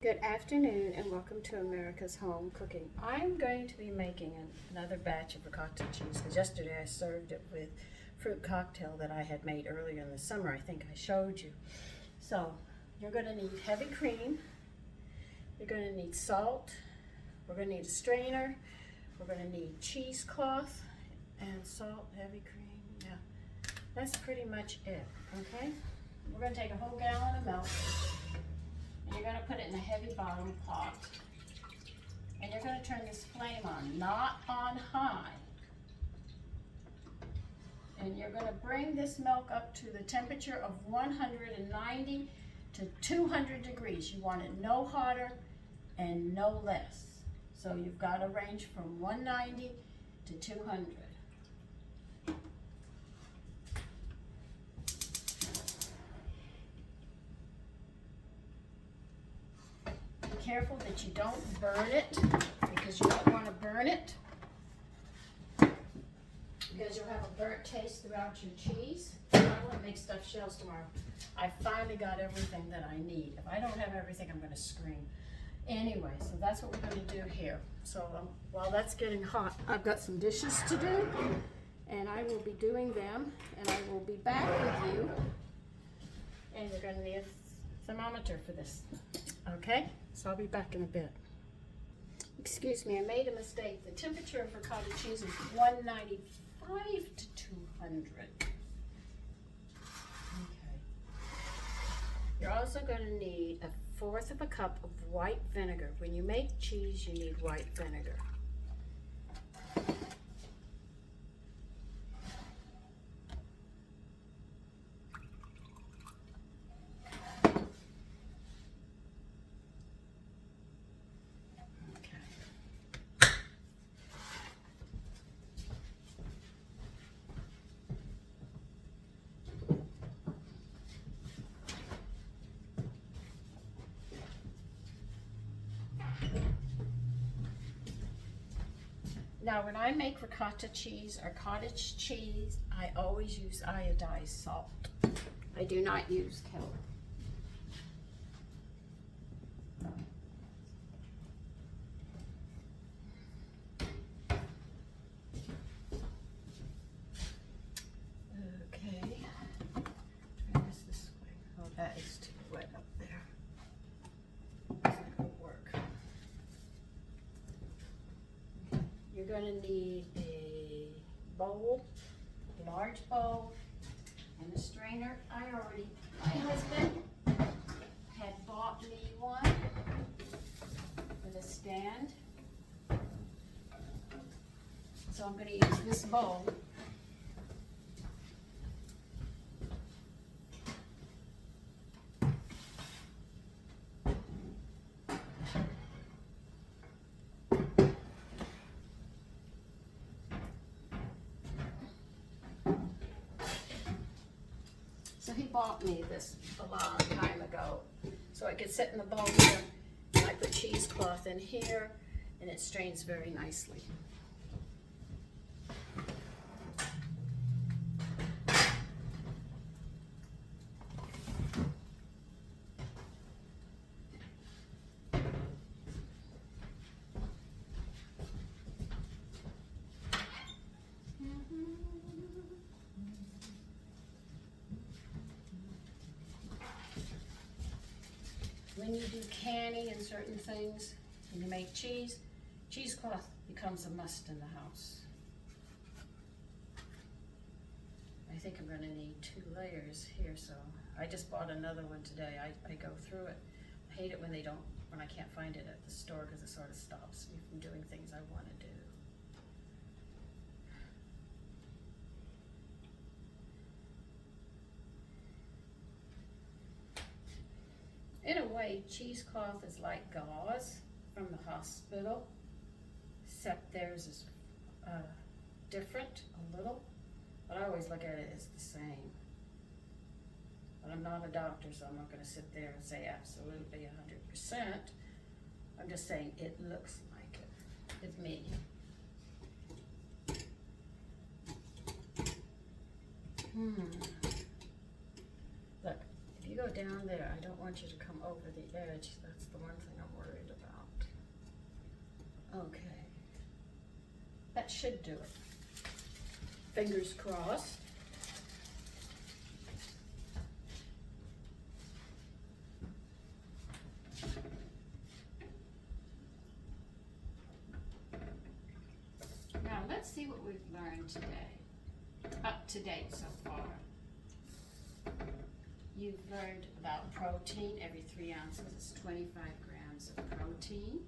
Good afternoon and welcome to America's Home Cooking. I'm going to be making another batch of ricotta cheese because yesterday I served it with fruit cocktail that I had made earlier in the summer. I think I showed you. So you're going to need heavy cream, you're going to need salt, we're going to need a strainer, we're going to need cheesecloth and salt, heavy cream. Yeah, that's pretty much it, okay? We're going to take a whole gallon of milk. And you're going to put it in a heavy bottom pot. And you're going to turn this flame on, not on high. And you're going to bring this milk up to the temperature of 190 to 200 degrees. You want it no hotter and no less. So you've got a range from 190 to 200. Careful that you don't burn it, because you don't want to burn it, because you'll have a burnt taste throughout your cheese. I want to make stuffed shells tomorrow. I finally got everything that I need. If I don't have everything, I'm going to scream. Anyway, so that's what we're going to do here. So while that's getting hot, I've got some dishes to do, and I will be doing them, and I will be back with you. And you're going to need a thermometer for this. Okay, so I'll be back in a bit. Excuse me, I made a mistake. The temperature of ricotta cheese is 195 to 200. Okay. You're also going to need 1/4 of a cup of white vinegar. When you make cheese, you need white vinegar. Now, when I make ricotta cheese or cottage cheese, I always use iodized salt. I do not use kelp. Okay, try this way. Oh, that is too wet up there. That's not going to work. You're going to need a bowl, a large bowl, and a strainer. My husband had bought me one with a stand. So I'm going to use this bowl. So he bought me this a long time ago, so I could sit in the bowl here, and I put cheesecloth in here, and it strains very nicely. When you do canning and certain things, when you make cheese, cheesecloth becomes a must in the house. I think I'm going to need 2 layers here, so I just bought another one today. I go through it. I hate it when I can't find it at the store, because it sort of stops me from doing things I want to do. In a way, cheesecloth is like gauze from the hospital, except theirs is different a little, but I always look at it as the same. But I'm not a doctor, so I'm not going to sit there and say absolutely 100%. I'm just saying it looks like it with me. Look, if you go down there, I don't want you to come over the edge. That's the one thing I'm worried about. Okay. That should do it. Fingers crossed. Now let's see what we've learned today. Up to date so far. You've learned about protein. Every 3 ounces is 25 grams of protein.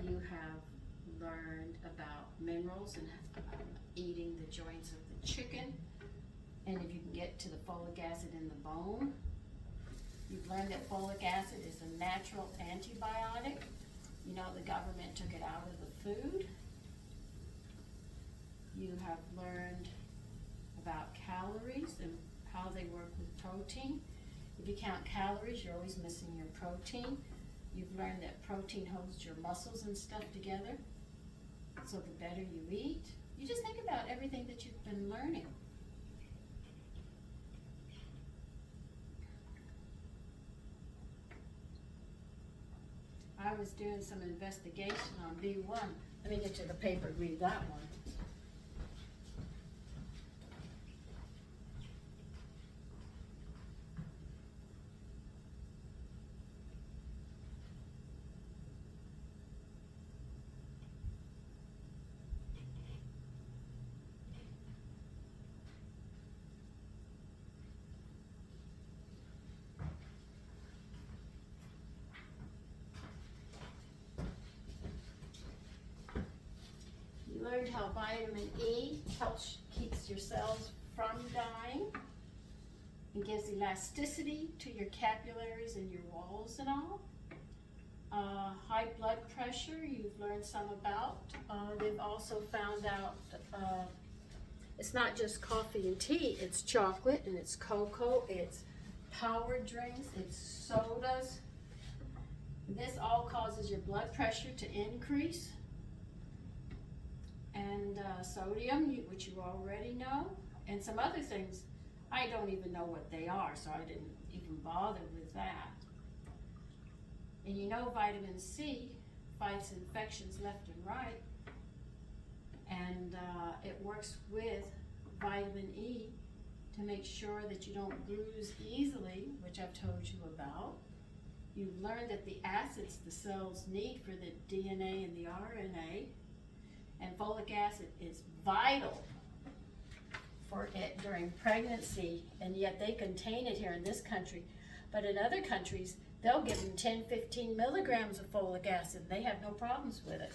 You have learned about minerals and eating the joints of the chicken, and if you can get to the folic acid in the bone. You've learned that folic acid is a natural antibiotic. You know the government took it out of the food. You have learned about calories and how they work with protein. If you count calories, you're always missing your protein. You've learned that protein holds your muscles and stuff together. So the better you eat, you just think about everything that you've been learning. I was doing some investigation on B1. Let me get you the paper, read that one. Learned how vitamin E keeps your cells from dying and gives elasticity to your capillaries and your walls and all. High blood pressure, you've learned some about. They've also found out it's not just coffee and tea, it's chocolate and it's cocoa, it's power drinks, it's sodas. This all causes your blood pressure to increase. And sodium, which you already know, and some other things. I don't even know what they are, so I didn't even bother with that. And you know vitamin C fights infections left and right, and it works with vitamin E to make sure that you don't bruise easily, which I've told you about. You've learned that the acids the cells need for the DNA and the RNA, and folic acid is vital for it during pregnancy, and yet they contain it here in this country. But in other countries, they'll give them 10, 15 milligrams of folic acid. They have no problems with it.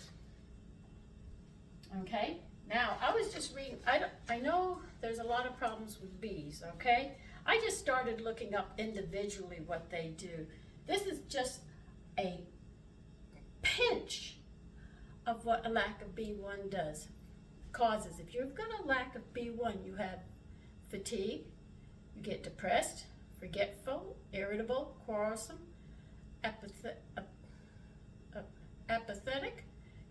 Okay? Now, I was just reading, I know there's a lot of problems with bees, okay? I just started looking up individually what they do. This is just a pinch of what a lack of B1 causes. If you've got a lack of B1, you have fatigue, you get depressed, forgetful, irritable, quarrelsome, apathetic,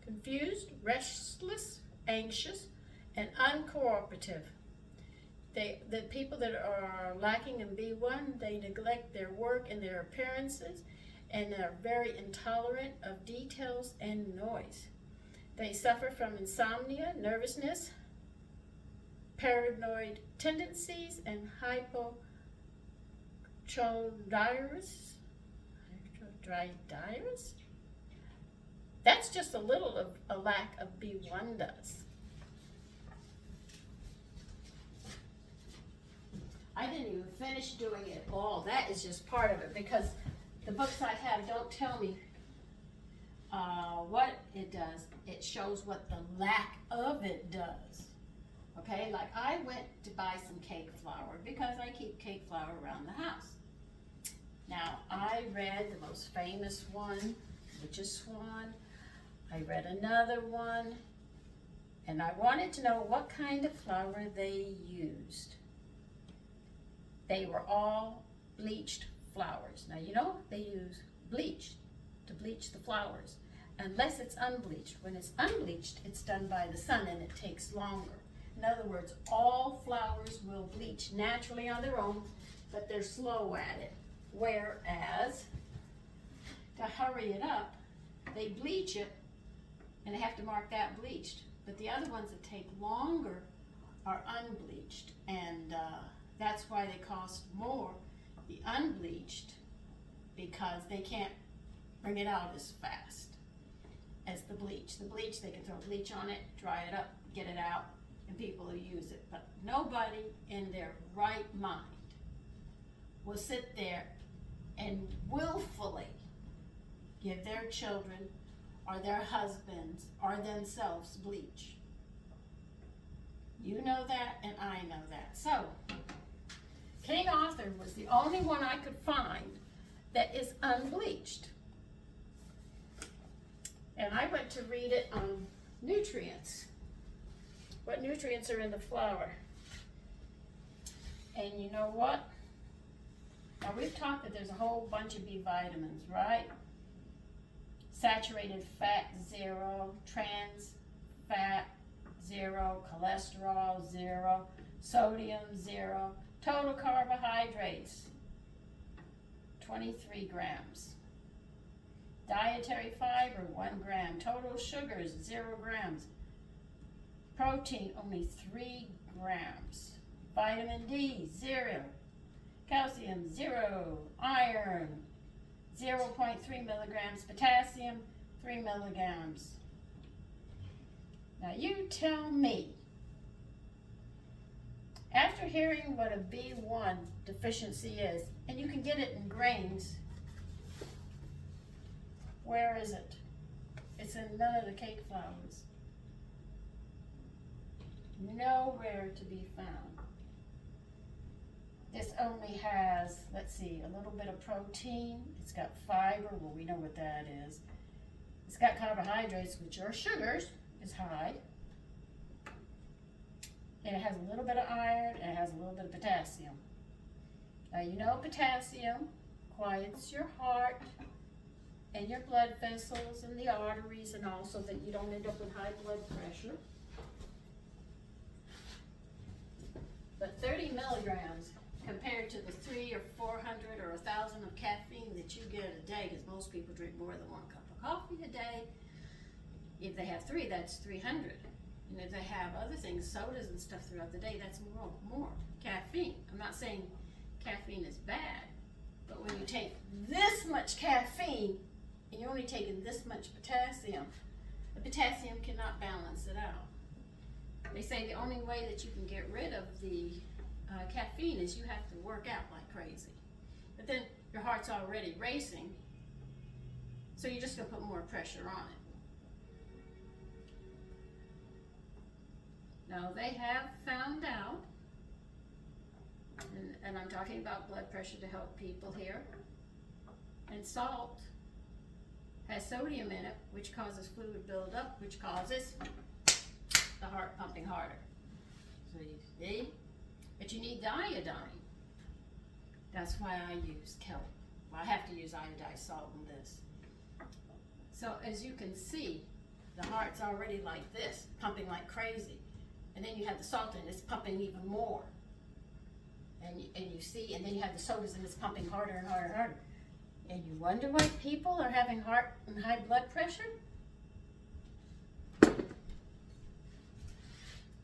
confused, restless, anxious, and uncooperative. The people that are lacking in B1, they neglect their work and their appearances, and are very intolerant of details and noise. They suffer from insomnia, nervousness, paranoid tendencies, and hypochondriasis. That's just a little of a lack of B1 does. I didn't even finish doing it all. That is just part of it, because the books I have don't tell me what it does. It shows what the lack of it does. Okay, like I went to buy some cake flour because I keep cake flour around the house. Now, I read the most famous one, which is Swan. I read another one, and I wanted to know what kind of flour they used. They were all bleached flours. Now, you know, they use bleach to bleach the flours, unless it's unbleached. When it's unbleached, it's done by the sun, and it takes longer. In other words, all flours will bleach naturally on their own. but they're slow at it. Whereas, to hurry it up, they bleach it, and they have to mark that bleached. But the other ones that take longer are unbleached, and that's why they cost more, the unbleached, because they can't bring it out as fast as the bleach. The bleach, they can throw bleach on it, dry it up, get it out, and people will use it. But nobody in their right mind will sit there and willfully give their children or their husbands or themselves bleach. You know that, and I know that. So, King Arthur was the only one I could find that is unbleached. And I went to read it on nutrients. What nutrients are in the flour? And you know what? Now we've talked that there's a whole bunch of B vitamins, right? Saturated fat, 0. Trans fat, 0. Cholesterol, 0. Sodium, 0. Total carbohydrates, 23 grams. Dietary fiber, 1 gram. Total sugars, 0 grams. Protein, only 3 grams. Vitamin D, 0. Calcium, 0. Iron, 0.3 milligrams. Potassium, 3 milligrams. Now you tell me, after hearing what a B1 deficiency is, and you can get it in grains, where is it? It's in none of the cake flours. Nowhere to be found. This only has, let's see, a little bit of protein. It's got fiber, well, we know what that is. It's got carbohydrates, which are sugars, is high. And it has a little bit of iron, and it has a little bit of potassium. Now, you know potassium quiets your heart and your blood vessels and the arteries, and also that you don't end up with high blood pressure. But 30 milligrams compared to the 300 or 400 or 1,000 of caffeine that you get a day, because most people drink more than 1 cup of coffee a day. If they have 3, that's 300. And if they have other things, sodas and stuff throughout the day, that's more caffeine. I'm not saying caffeine is bad, but when you take this much caffeine and you're only taking this much potassium, the potassium cannot balance it out. They say the only way that you can get rid of the caffeine is you have to work out like crazy. But then your heart's already racing, so you're just going to put more pressure on it. Now, they have found out, and I'm talking about blood pressure to help people here, and salt has sodium in it, which causes fluid buildup, which causes the heart pumping harder. So you see? But you need iodine. That's why I use kelp. Well, I have to use iodized salt in this. So as you can see, the heart's already like this, pumping like crazy. And then you have the salt in it, it's pumping even more. And you see, and then you have the sodas and it's pumping harder and harder and harder. And you wonder why people are having heart and high blood pressure?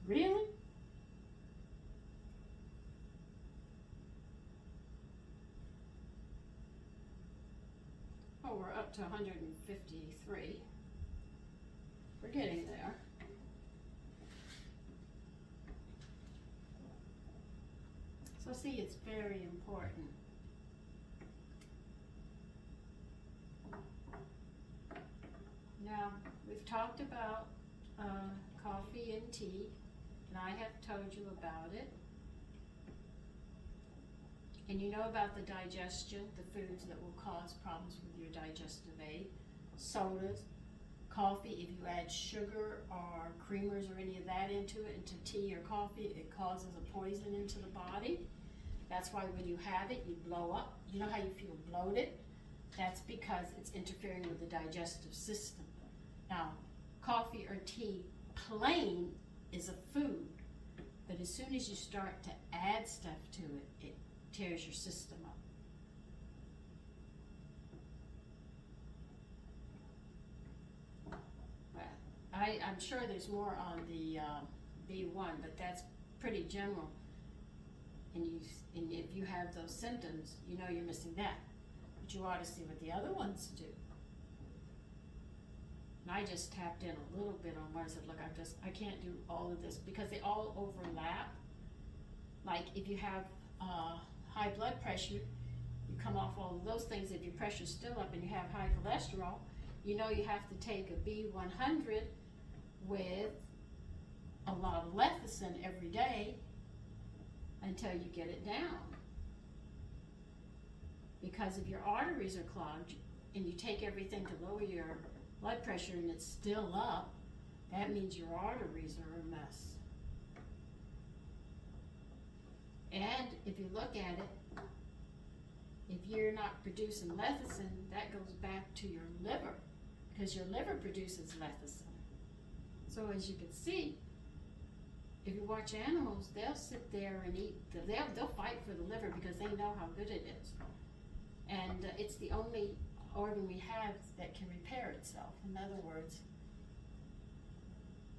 Really? Oh, we're up to 153. We're getting there. So see, it's very important. Now, we've talked about coffee and tea, and I have told you about it. And you know about the digestion, the foods that will cause problems with your digestive aid. Sodas, coffee, if you add sugar or creamers or any of that into it, into tea or coffee, it causes a poison into the body. That's why when you have it, you blow up. You know how you feel bloated? That's because it's interfering with the digestive system. Now, coffee or tea plain is a food, but as soon as you start to add stuff to it, it tears your system up. I'm sure there's more on the B1, but that's pretty general. And if you have those symptoms, you know you're missing that. But you ought to see what the other ones do. And I just tapped in a little bit on one. I said, look, I can't do all of this because they all overlap. Like if you have high blood pressure, you come off all of those things. If your pressure's still up and you have high cholesterol, you know you have to take a B100 with a lot of lecithin every day until you get it down. Because if your arteries are clogged and you take everything to lower your blood pressure and it's still up, that means your arteries are a mess. And if you look at it, if you're not producing lecithin, that goes back to your liver, because your liver produces lecithin. So as you can see, if you watch animals, they'll sit there and eat, they'll fight for the liver because they know how good it is. And it's the only organ we have that can repair itself. In other words,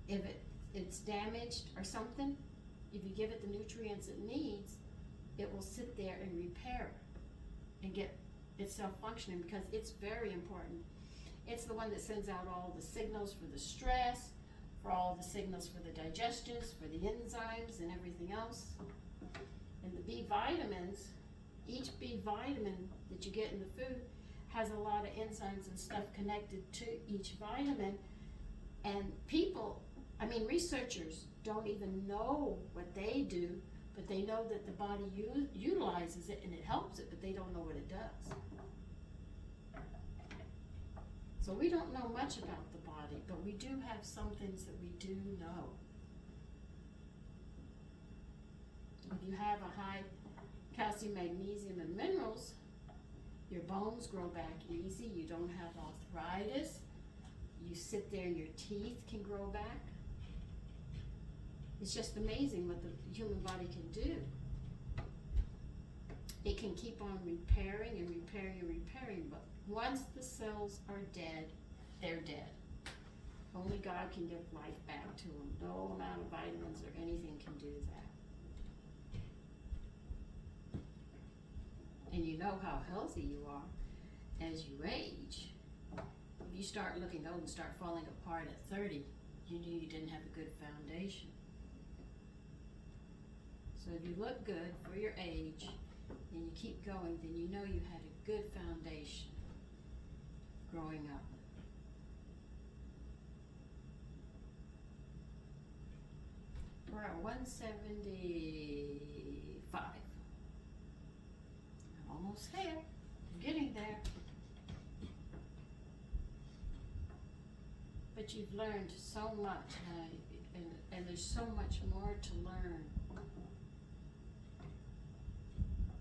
if it's damaged or something, if you give it the nutrients it needs, it will sit there and repair and get itself functioning, because it's very important. It's the one that sends out all the signals for the stress, for all the signals for the digestions, for the enzymes and everything else. And the B vitamins, each B vitamin that you get in the food has a lot of enzymes and stuff connected to each vitamin. And researchers don't even know what they do, but they know that the body utilizes it and it helps it, but they don't know what it does. So we don't know much about the body, but we do have some things that we do know. If you have a high calcium, magnesium, and minerals, your bones grow back easy. You don't have arthritis. You sit there and your teeth can grow back. It's just amazing what the human body can do. It can keep on repairing and repairing and repairing, but once the cells are dead, they're dead. Only God can give life back to them. No amount of vitamins or anything can do that. And you know how healthy you are as you age. If you start looking old and start falling apart at 30, you knew you didn't have a good foundation. So if you look good for your age and you keep going, then you know you had a good foundation growing up. We're at 175. I'm almost there. I'm getting there. But you've learned so much, and there's so much more to learn.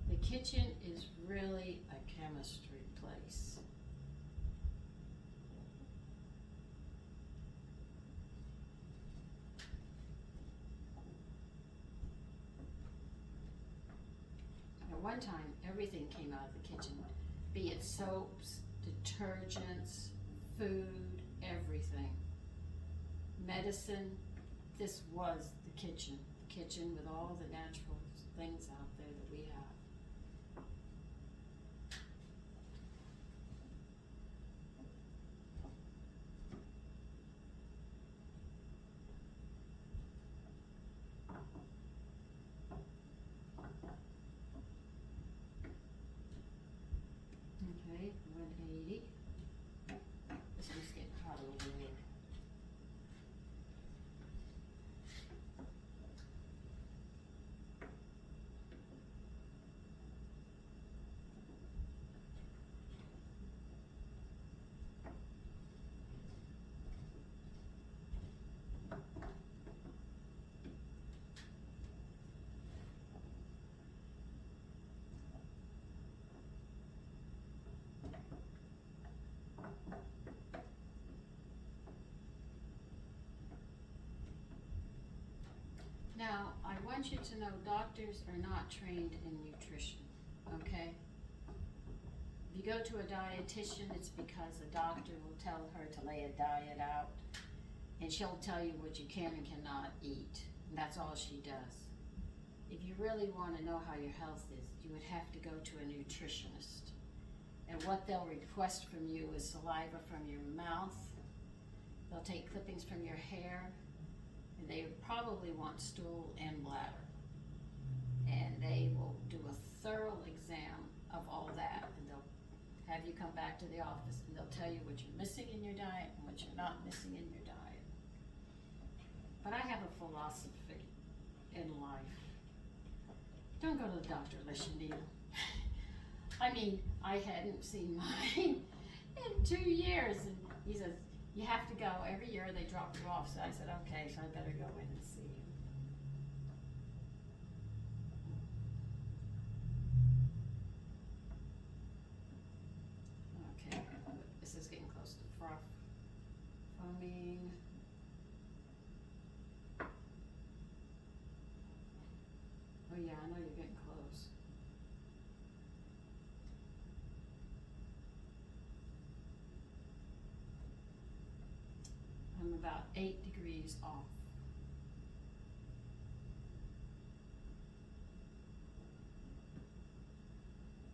The kitchen is really a chemistry place. At one time, everything came out of the kitchen, be it soaps, detergents, food, everything. Medicine, this was the kitchen with all the natural things out there that we have. Okay, 180. This one's getting hot over here. want you to know doctors are not trained in nutrition, okay? If you go to a dietitian, it's because a doctor will tell her to lay a diet out, and she'll tell you what you can and cannot eat, and that's all she does. If you really want to know how your health is, you would have to go to a nutritionist. And what they'll request from you is saliva from your mouth. They'll take clippings from your hair, and they probably want stool and bladder. And they will do a thorough exam of all that, and they'll have you come back to the office, and they'll tell you what you're missing in your diet and what you're not missing in your diet. But I have a philosophy in life. Don't go to the doctor unless you need them. I mean, I hadn't seen mine in 2 years, and he says, you have to go. Every year they drop you off. So I said, okay, so I better go in and see him. Okay, this is getting close to froth. Foaming. Oh yeah, I know you're getting close. I'm about 8 degrees off.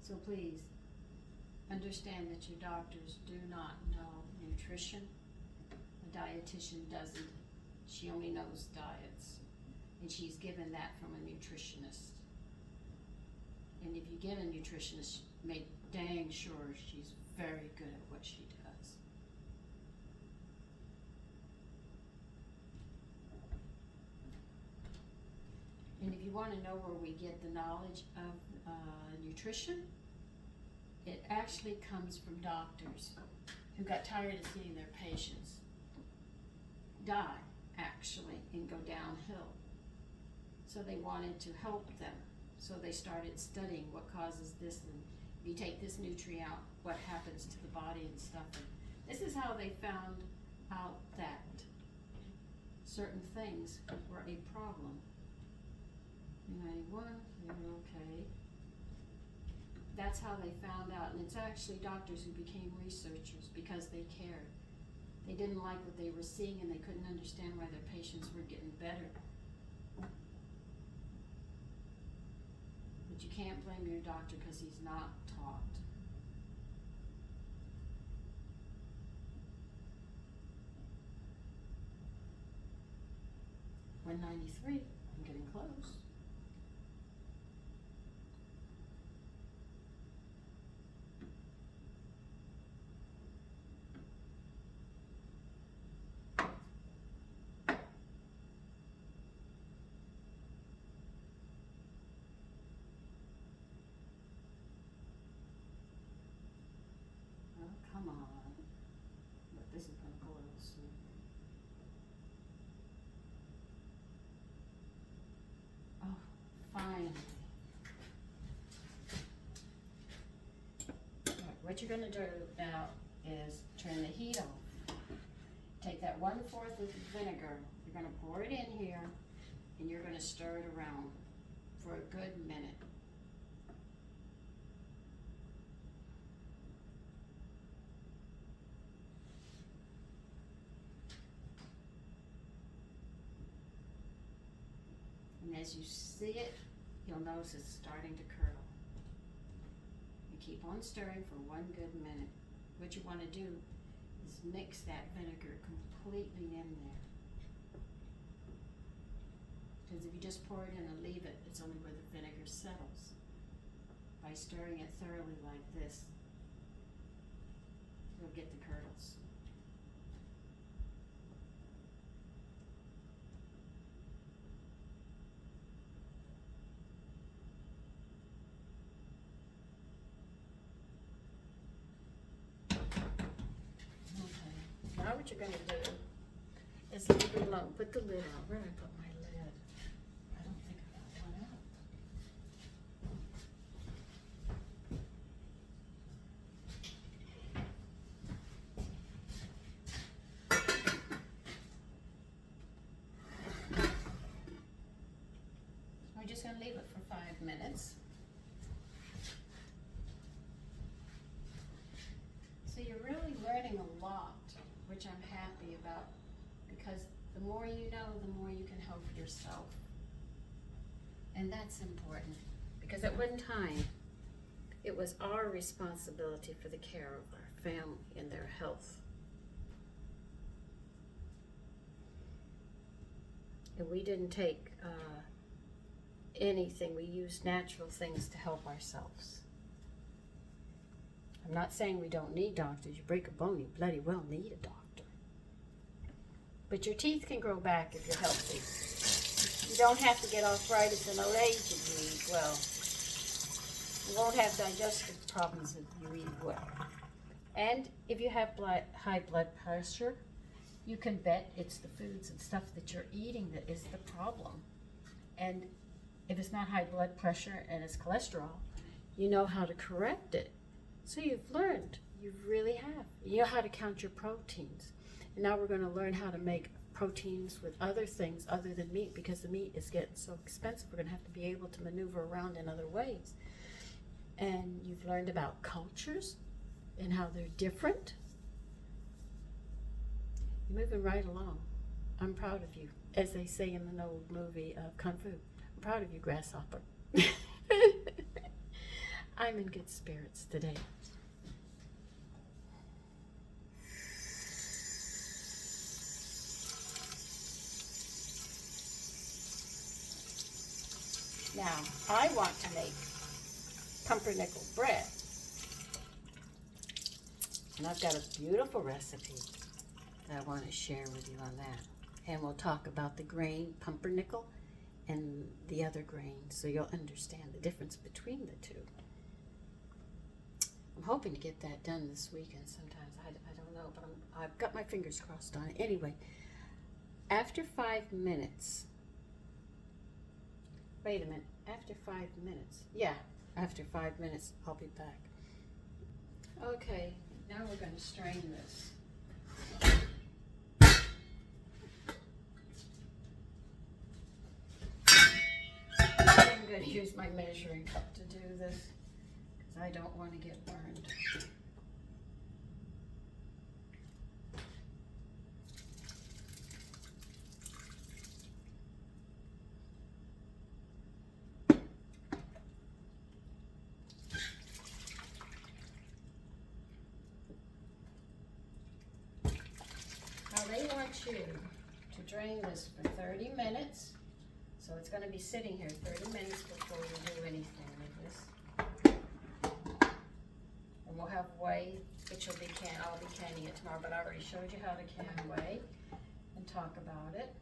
So please, understand that your doctors do not know nutrition. A dietitian doesn't. She only knows diets. And she's given that from a nutritionist. And if you get a nutritionist, make dang sure she's very good at what she does. And if you want to know where we get the knowledge of nutrition, it actually comes from doctors who got tired of seeing their patients die, actually, and go downhill. So they wanted to help them. So they started studying what causes this, and if you take this nutrient out, what happens to the body and stuff. And this is how they found out that certain things were a problem. 91, okay. That's how they found out, and it's actually doctors who became researchers because they cared. They didn't like what they were seeing, and they couldn't understand why their patients were getting better. But you can't blame your doctor because he's not taught. $193, I'm getting close. Come on, but this is gonna go a little soon. Oh, finally. Right, what you're gonna do now is turn the heat off. Take that 1/4 of the vinegar, you're gonna pour it in here, and you're gonna stir it around for a good minute. And as you see it, you'll notice it's starting to curdle. You keep on stirring for 1 good minute. What you want to do is mix that vinegar completely in there. Because if you just pour it in and leave it, it's only where the vinegar settles. By stirring it thoroughly like this, you'll get the curdles. Now what you're going to do is leave it alone. Put the lid out. Where did I put my lid? I don't think I got one out. minutes. So you're really learning a lot, which I'm happy about, because the more you know, the more you can help yourself. And that's important, because at one time, it was our responsibility for the care of our family and their health. And we didn't take anything, we used natural things to help ourselves. I'm not saying we don't need doctors. You break a bone, you bloody well need a doctor. But your teeth can grow back if you're healthy. You don't have to get arthritis in old age if you eat well. You won't have digestive problems if you eat well. And if you have high blood pressure, you can bet it's the foods and stuff that you're eating that is the problem. And if it's not high blood pressure and it's cholesterol, you know how to correct it. So you've learned, you really have. You know how to count your proteins. And now we're going to learn how to make proteins with other things other than meat, because the meat is getting so expensive. We're going to have to be able to maneuver around in other ways. And you've learned about cultures and how they're different. You're moving right along. I'm proud of you. As they say in an old movie of Kung Fu, I'm proud of you, grasshopper. I'm in good spirits today. Now, I want to make pumpernickel bread. And I've got a beautiful recipe that I want to share with you on that. And we'll talk about the grain pumpernickel and the other grain, so you'll understand the difference between the two. I'm hoping to get that done this weekend sometimes. I don't know, but I've got my fingers crossed on it. Anyway, after 5 minutes, wait a minute, after 5 minutes, yeah, after 5 minutes, I'll be back. Okay, now we're going to strain this. I'm going to use my measuring cup to do this, because I don't want to get burned. Now they want you to drain this for 30 minutes. So it's going to be sitting here 30 minutes before we do anything with this. And we'll have whey, which I'll be canning it tomorrow, but I already showed you how to can whey and talk about it.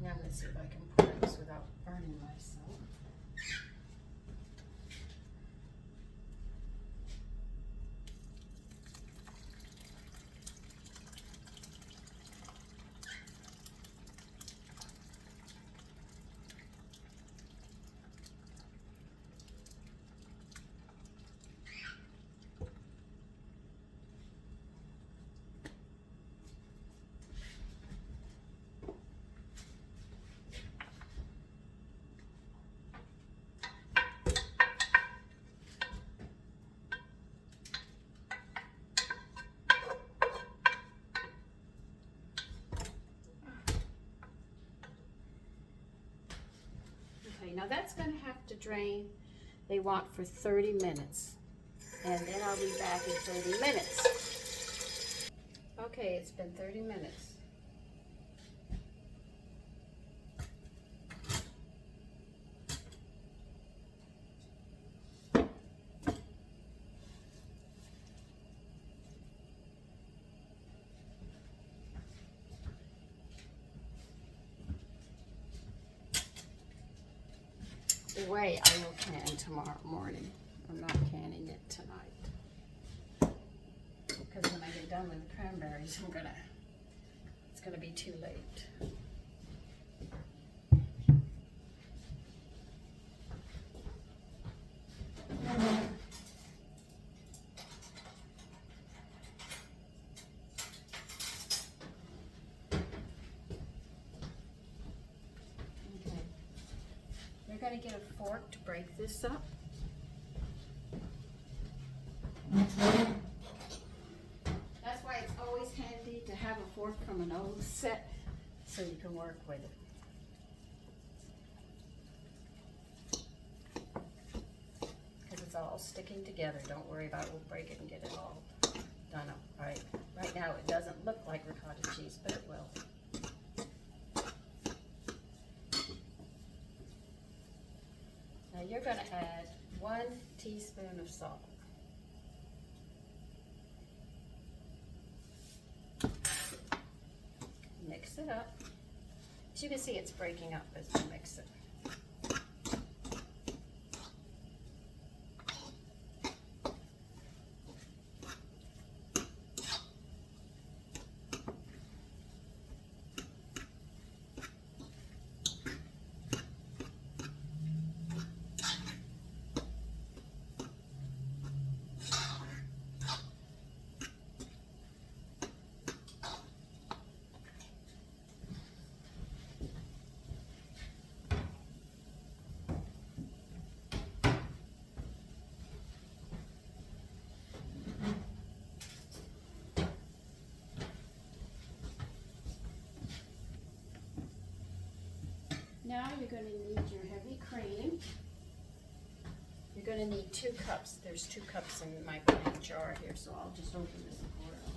Now I'm going to see if I can pour this without burning myself. Now that's going to have to drain, they want for 30 minutes. And then I'll be back in 30 minutes. Okay, it's been 30 minutes. The whey I will can tomorrow morning. I'm not canning it tonight. Because when I get done with the cranberries, it's gonna be too late. going to get a fork to break this up. That's why it's always handy to have a fork from an old set so you can work with it. Because it's all sticking together. Don't worry about it. We'll break it and get it all done up right. Right now it doesn't look like ricotta cheese, but it will. Now you're going to add 1 teaspoon of salt. Mix it up. As you can see, it's breaking up as we mix it. Now you're going to need your heavy cream. You're going to need 2 cups. There's 2 cups in my big jar here, so I'll just open this and pour it all.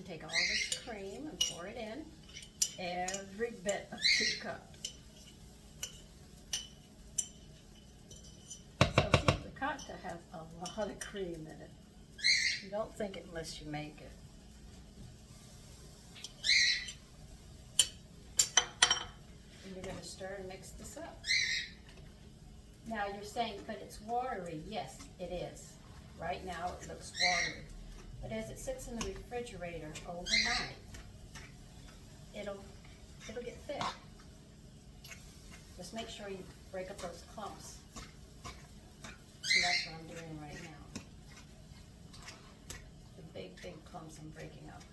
Take all this cream and pour it in, every bit of 2 cups. So see, ricotta has a lot of cream in it. You don't think it unless you make it. And you're going to stir and mix this up. Now you're saying, but it's watery. Yes, it is. Right now it looks watery. But as it sits in the refrigerator overnight, it'll get thick. Just make sure you break up those clumps. And that's what I'm doing right now. The big clumps I'm breaking up.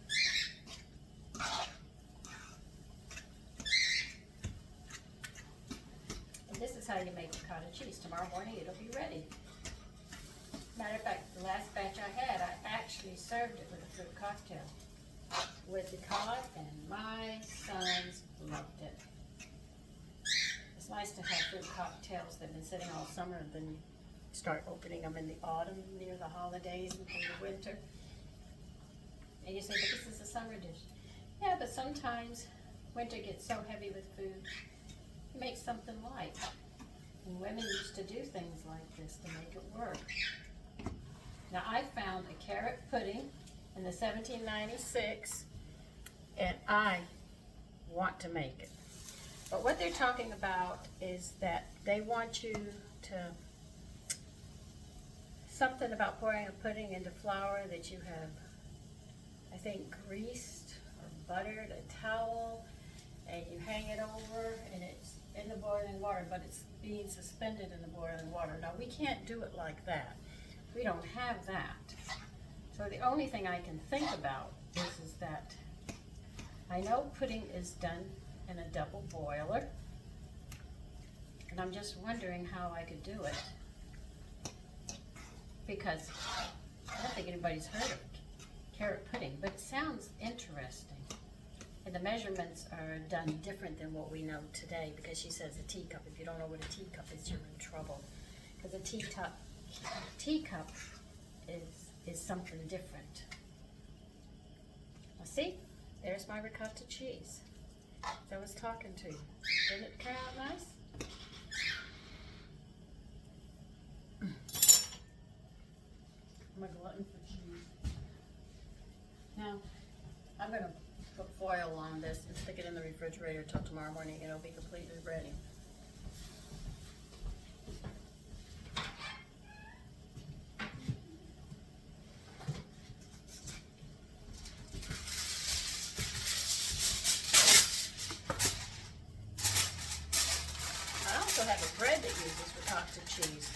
And this is how you make ricotta cheese. Tomorrow morning it'll be ready. Matter of fact, the last batch I had, I actually served it with a fruit cocktail with the cod, and my sons loved it. It's nice to have fruit cocktails that have been sitting all summer, and then you start opening them in the autumn near the holidays and through the winter. And you say, but this is a summer dish. Yeah, but sometimes winter gets so heavy with food, you make something light. And women used to do things like this to make it work. Now I found a carrot pudding in the 1796, and I want to make it. But what they're talking about is that they want you to, something about pouring a pudding into flour that you have, I think, greased or buttered a towel, and you hang it over, and it's in the boiling water, but it's being suspended in the boiling water. Now we can't do it like that. We don't have that. So the only thing I can think about is that I know pudding is done in a double boiler, and I'm just wondering how I could do it, because I don't think anybody's heard of carrot pudding, but it sounds interesting. And the measurements are done different than what we know today, because she says a teacup. If you don't know what a teacup is, you're in trouble, because a teacup is something different. Now see, there's my ricotta cheese that I was talking to you. Didn't it turn out nice? I'm a glutton for cheese. Now, I'm going to put foil on this and stick it in the refrigerator till tomorrow morning, and it'll be completely ready. also have a bread that uses ricotta cheese.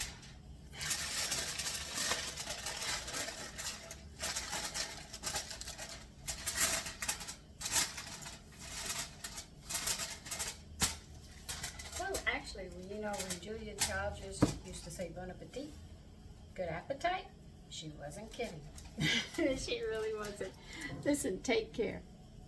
Well, actually, you know, when Julia Child used to say bon appetit, good appetite, she wasn't kidding. She really wasn't. Listen, take care.